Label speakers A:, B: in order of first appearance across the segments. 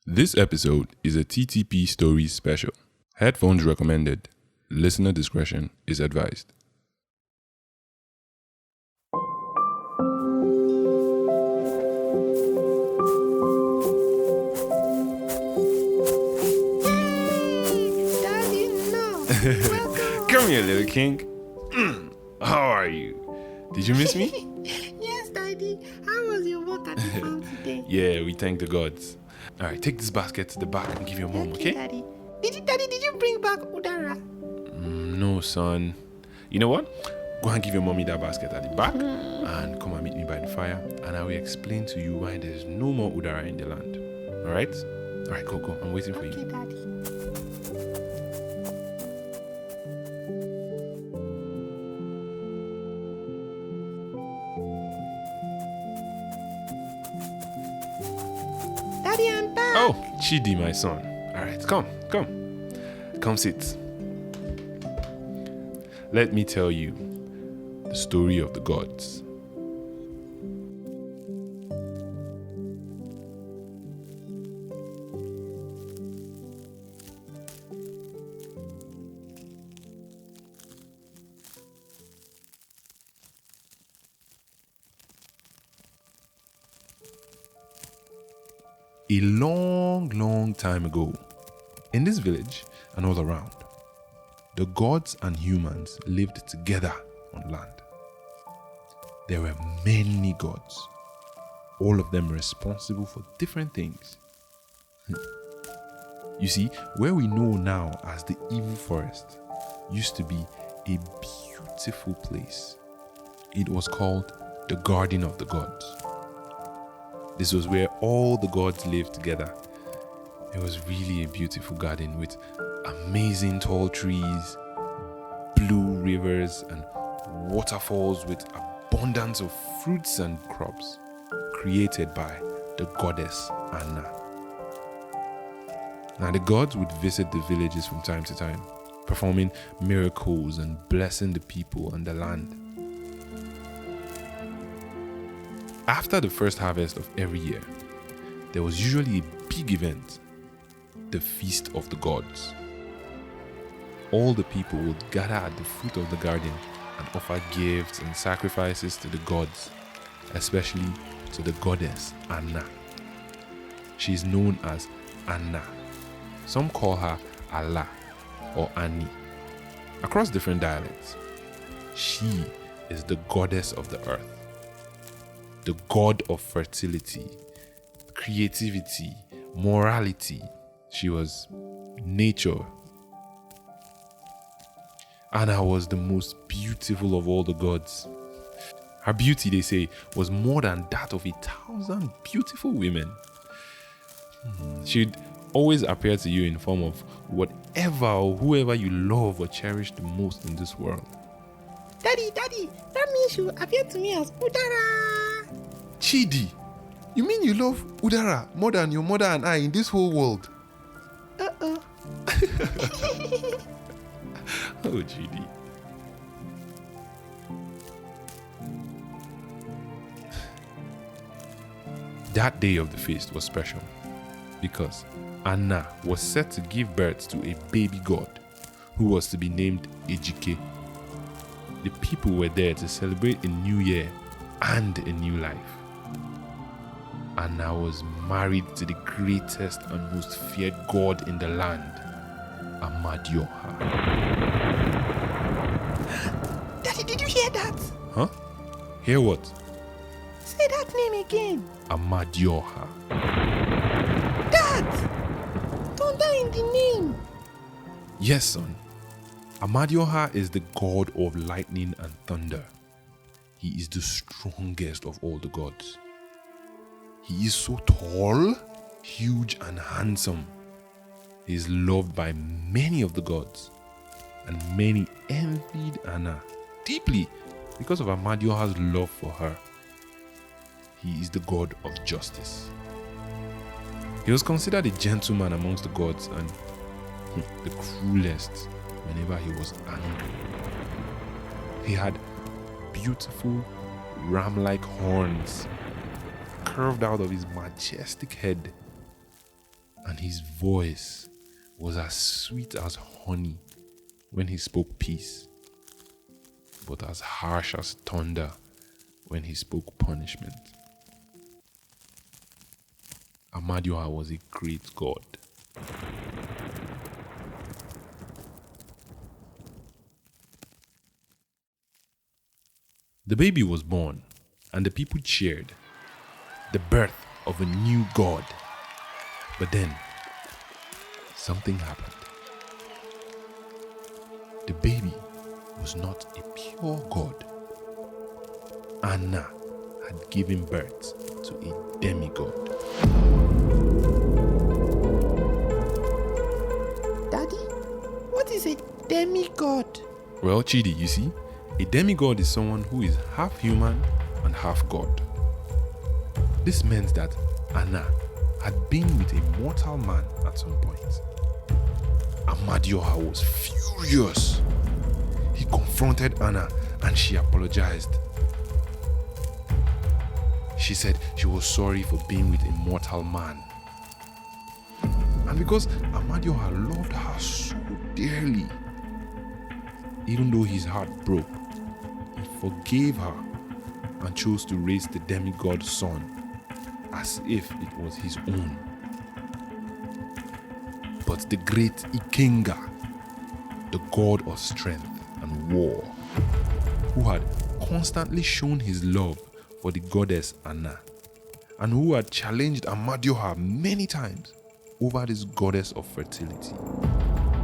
A: This episode is a TTP Stories special. Headphones recommended. Listener discretion is advised.
B: Daddy, no. Welcome.
A: Come here, little king. How are you? Did you miss me?
B: Yes, Daddy. How was your work at the farm today?
A: Yeah, we thank the gods. All right, take this basket to the back and give your mom,
B: Thank you,
A: okay?
B: Daddy, did you bring back Udara?
A: No, son. You know what? Go and give your mommy that basket at the back and come and meet me by the fire, and I will explain to you why there's no more Udara in the land. All right? All right, go. I'm waiting for
B: Okay,
A: you.
B: Daddy. Daddy, I'm back.
A: Oh, Chidi, my son. All right, come. Come sit. Let me tell you the story of the gods. A long time ago, in this village and all around, the gods and humans lived together on land. There were many gods, all of them responsible for different things. You see, where we know now as the evil forest used to be a beautiful place. It was called the Garden of the Gods. This was where all the gods lived together. It was really a beautiful garden with amazing tall trees, blue rivers, and waterfalls with abundance of fruits and crops created by the goddess Anna. Now, the gods would visit the villages from time to time, performing miracles and blessing the people and the land. After the first harvest of every year, there was usually a big event, the Feast of the Gods. All the people would gather at the foot of the garden and offer gifts and sacrifices to the gods, especially to the goddess Anna. She is known as Anna. Some call her Allah or Ani. Across different dialects, she is the goddess of the earth, the god of fertility, creativity, morality. She was nature. Anna was the most beautiful of all the gods. Her beauty, they say, was more than that of 1,000 beautiful women. She'd always appear to you in form of whatever or whoever you love or cherish the most in this world.
B: Daddy, that means you appear to me as Udara.
A: Chidi, you mean you love Udara more than your mother and I in this whole world?
B: Uh-oh.
A: Oh, Chidi. That day of the feast was special because Anna was set to give birth to a baby god who was to be named Ejike. The people were there to celebrate a new year and a new life. Anna was married to the greatest and most feared god in the land, Amadioha.
B: Daddy, did you hear that?
A: Huh? Hear what?
B: Say that name again.
A: Amadioha.
B: Dad! Thunder in the name.
A: Yes, son. Amadioha is the god of lightning and thunder. He is the strongest of all the gods. He is so tall, huge, and handsome. He is loved by many of the gods, and many envied Anna deeply because of Amadioha's love for her. He is the god of justice. He was considered a gentleman amongst the gods and the cruelest whenever he was angry. He had beautiful ram-like horns curved out of his majestic head. and his voice was as sweet as honey when he spoke peace, but as harsh as thunder when he spoke punishment. Amadioha was a great god. The baby was born, and the people cheered, the birth of a new god. But then, something happened. The baby was not a pure god. Anna had given birth to a demigod.
B: Daddy, what is a demigod?
A: Well, Chidi, you see, a demigod is someone who is half human and half god. This meant that Anna had been with a mortal man at some point. Amadioha was furious. He confronted Anna and she apologized. She said she was sorry for being with a mortal man. And because Amadioha loved her so dearly, even though his heart broke, he forgave her and chose to raise the demigod's son as if it was his own. But the great Ikenga, the god of strength and war, who had constantly shown his love for the goddess Anna, and who had challenged Amadioha many times over this goddess of fertility,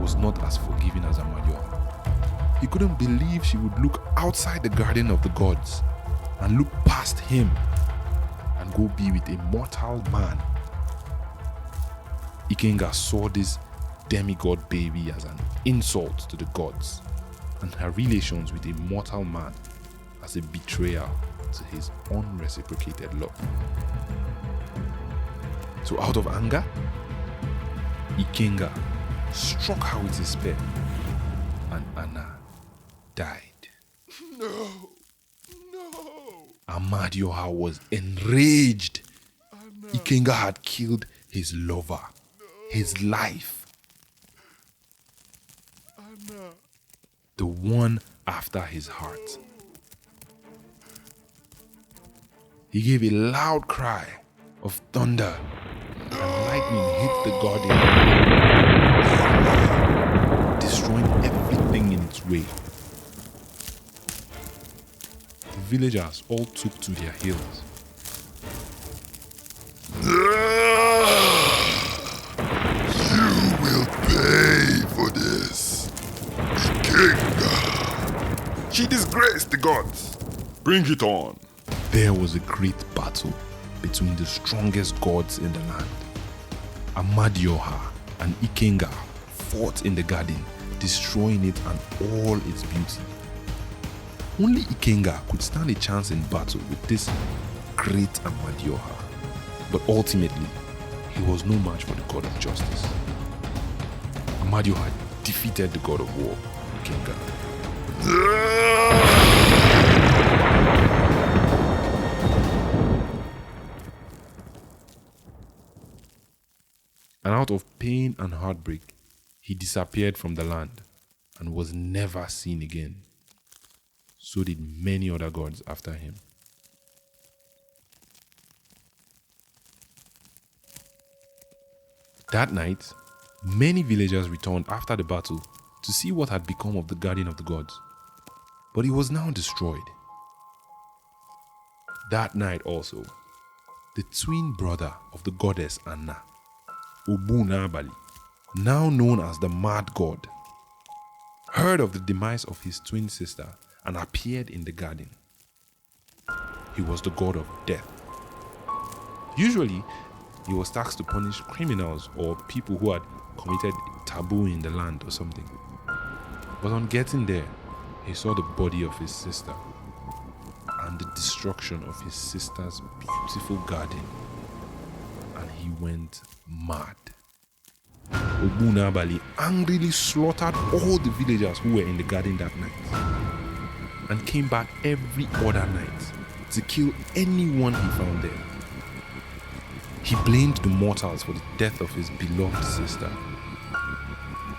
A: was not as forgiving as Amadioha. He couldn't believe she would look outside the garden of the gods and look past him and go be with a mortal man. Ikenga saw this demigod baby as an insult to the gods, and her relations with a mortal man as a betrayal to his unreciprocated love. So out of anger, Ikenga struck her with his spear, and Anna died.
C: No.
A: Amadioha was enraged. Ikenga had killed his lover, his life, the one after his heart. He gave a loud cry of thunder, and lightning hit the garden, destroying everything in its way. The villagers all took to their heels.
C: You will pay for this, Ikenga. She disgraced the gods. Bring it on.
A: There was a great battle between the strongest gods in the land. Amadioha and Ikenga fought in the garden, destroying it and all its beauty. Only Ikenga could stand a chance in battle with this great Amadioha. But ultimately, he was no match for the god of justice. Amadioha defeated the god of war, Ikenga. And out of pain and heartbreak, he disappeared from the land and was never seen again. So did many other gods after him. That night, many villagers returned after the battle to see what had become of the Garden of the Gods. But it was now destroyed. That night also, the twin brother of the goddess Anna, Ogbunabali, now known as the Mad God, heard of the demise of his twin sister and appeared in the garden. He was the god of death. Usually, he was tasked to punish criminals or people who had committed taboo in the land or something. But on getting there, he saw the body of his sister and the destruction of his sister's beautiful garden, and he went mad. Ogbunabali angrily slaughtered all the villagers who were in the garden that night and came back every other night to kill anyone he found there. He blamed the mortals for the death of his beloved sister.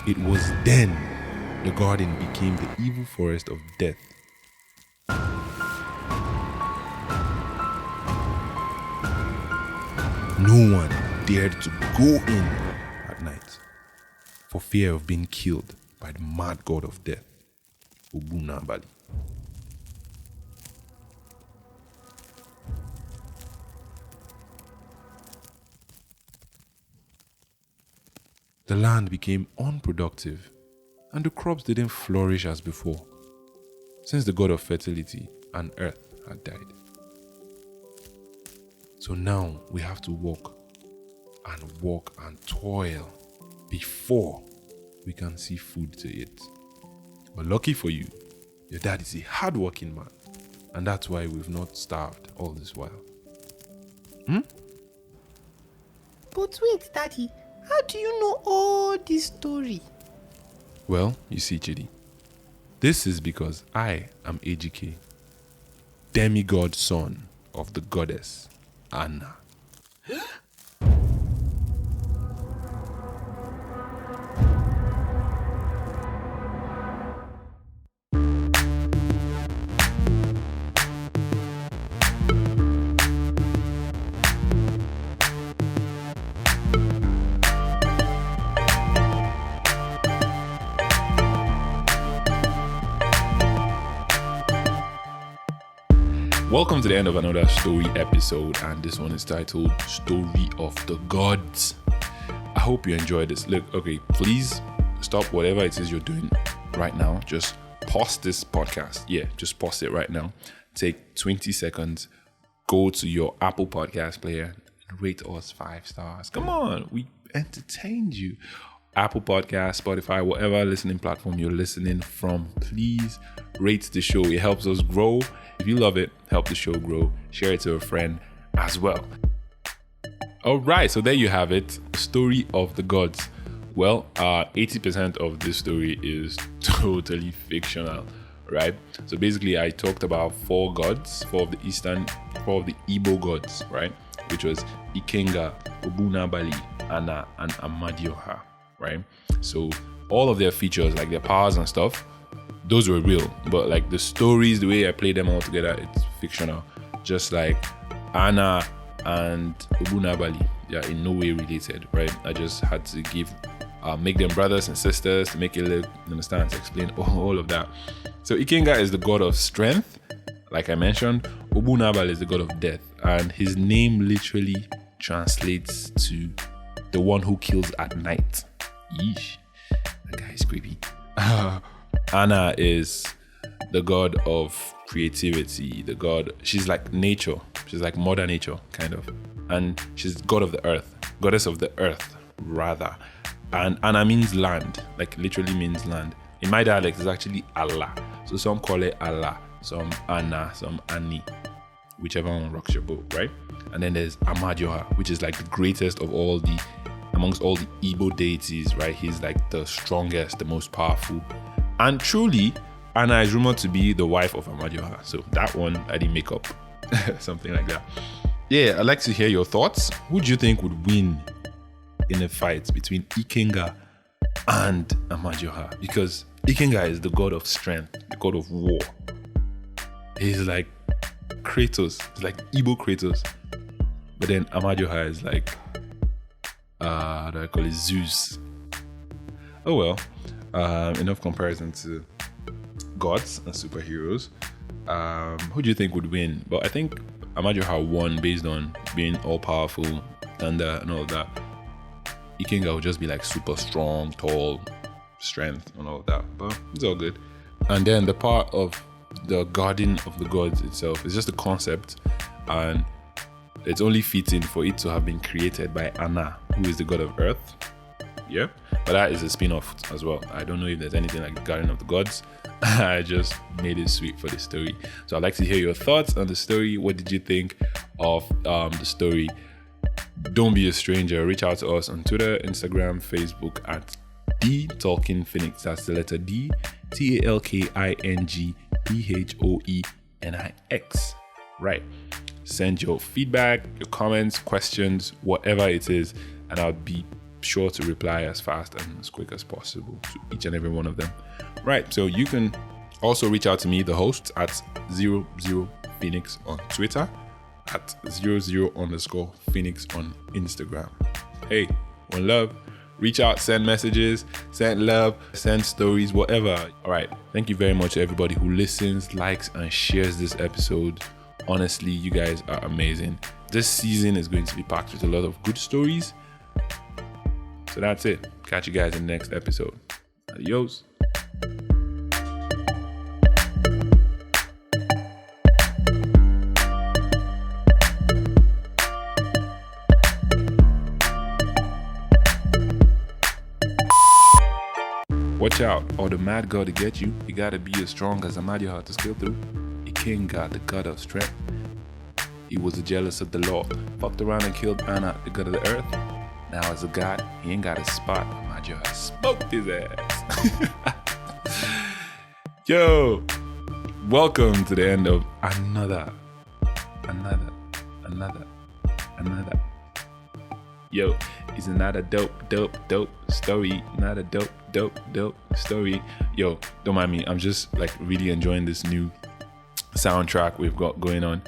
A: It was then the garden became the evil forest of death. No one dared to go in at night for fear of being killed by the mad god of death, Ogbunabali. The land became unproductive and the crops didn't flourish as before, since the god of fertility and earth had died. So now we have to walk and toil before we can see food to eat. But lucky for you, your dad is a hardworking man, and that's why we've not starved all this while.
B: But wait, Daddy, how do you know all this story?
A: Well, you see, Chidi, this is because I am Ejike, demigod son of the goddess Anna. Welcome to the end of another story episode, and this one is titled Story of the Gods. I hope you enjoyed this. Look, okay, please stop whatever it is you're doing right now. Just pause this podcast. Yeah, just pause it right now. Take 20 seconds, go to your Apple Podcast player and rate us 5 stars. Come on, we entertained you. Apple Podcast, Spotify, whatever listening platform you're listening from, please rate the show. It helps us grow. If you love it, help the show grow. Share it to a friend as well. All right, so there you have it. Story of the Gods. Well, 80% of this story is totally fictional, right? So basically, I talked about 4 gods, 4 of the Igbo gods, right? Which was Ikenga, Ogbunabali, Anna, and Amadioha, right? So all of their features, like their powers and stuff, those were real, but like the stories, the way I play them all together, it's fictional. Just like Anna and Ogbunabali, they are in no way related, right? I just had to make them brothers and sisters to make it look, understand, to explain all of that. So Ikenga is the god of strength, like I mentioned. Ogbunabali is the god of death, and his name literally translates to the one who kills at night. Yeesh, that guy is creepy. Anna is the god of creativity, she's like nature, she's like mother nature, kind of. And she's god of the earth, goddess of the earth, rather. And Anna means land, like literally means land. In my dialect, it's actually Allah. So some call it Allah, some Anna, some Annie, whichever one rocks your boat, right? And then there's Amadioha, which is like the greatest of amongst all the Igbo deities, right? He's like the strongest, the most powerful. And truly, Anna is rumored to be the wife of Amadioha. So that one I didn't make up. Something like that. Yeah, I'd like to hear your thoughts. Who do you think would win in a fight between Ikenga and Amadioha? Because Ikenga is the god of strength, the god of war. He's like Kratos. He's like Igbo Kratos. But then Amadioha is like, how do I call it? Zeus. Oh well. Enough comparison to gods and superheroes. Who do you think would win? But I think Amadioha won based on being all powerful, thunder and all of that. Ikenga would just be like super strong, tall, strength and all of that. But it's all good. And then the part of the garden of the gods itself is just a concept, and it's only fitting for it to have been created by Anna, who is the god of earth. Yeah, but that is a spin-off as well. I don't know if there's anything like the Garden of the Gods. I just made it sweet for the story. So I'd like to hear your thoughts on the story. What did you think of the story? Don't be a stranger. Reach out to us on Twitter, Instagram, Facebook at DTalkingPhoenix. That's the letter D, TalkingPhoenix. Right. Send your feedback, your comments, questions, whatever it is, and I'll be sure to reply as fast and as quick as possible to each and every one of them. Right. So you can also reach out to me, the host, at 00Phoenix on Twitter, at 00_Phoenix on Instagram. Hey, one love. Reach out, send messages, send love, send stories, whatever. All right. Thank you very much to everybody who listens, likes, and shares this episode. Honestly, you guys are amazing. This season is going to be packed with a lot of good stories. So that's it. Catch you guys in the next episode. Adios. Watch out, or the mad god to get you. You gotta be as strong as Amadioha to scale through. Ikenga, the god of strength. He was jealous of the Lord. Fucked around and killed Anna, the god of the earth. Now as a god, he ain't got a spot. Amadioha smoked his ass. Yo, welcome to the end of another. Yo, it's another dope story. Another dope story. Yo, don't mind me. I'm just like really enjoying this new soundtrack we've got going on.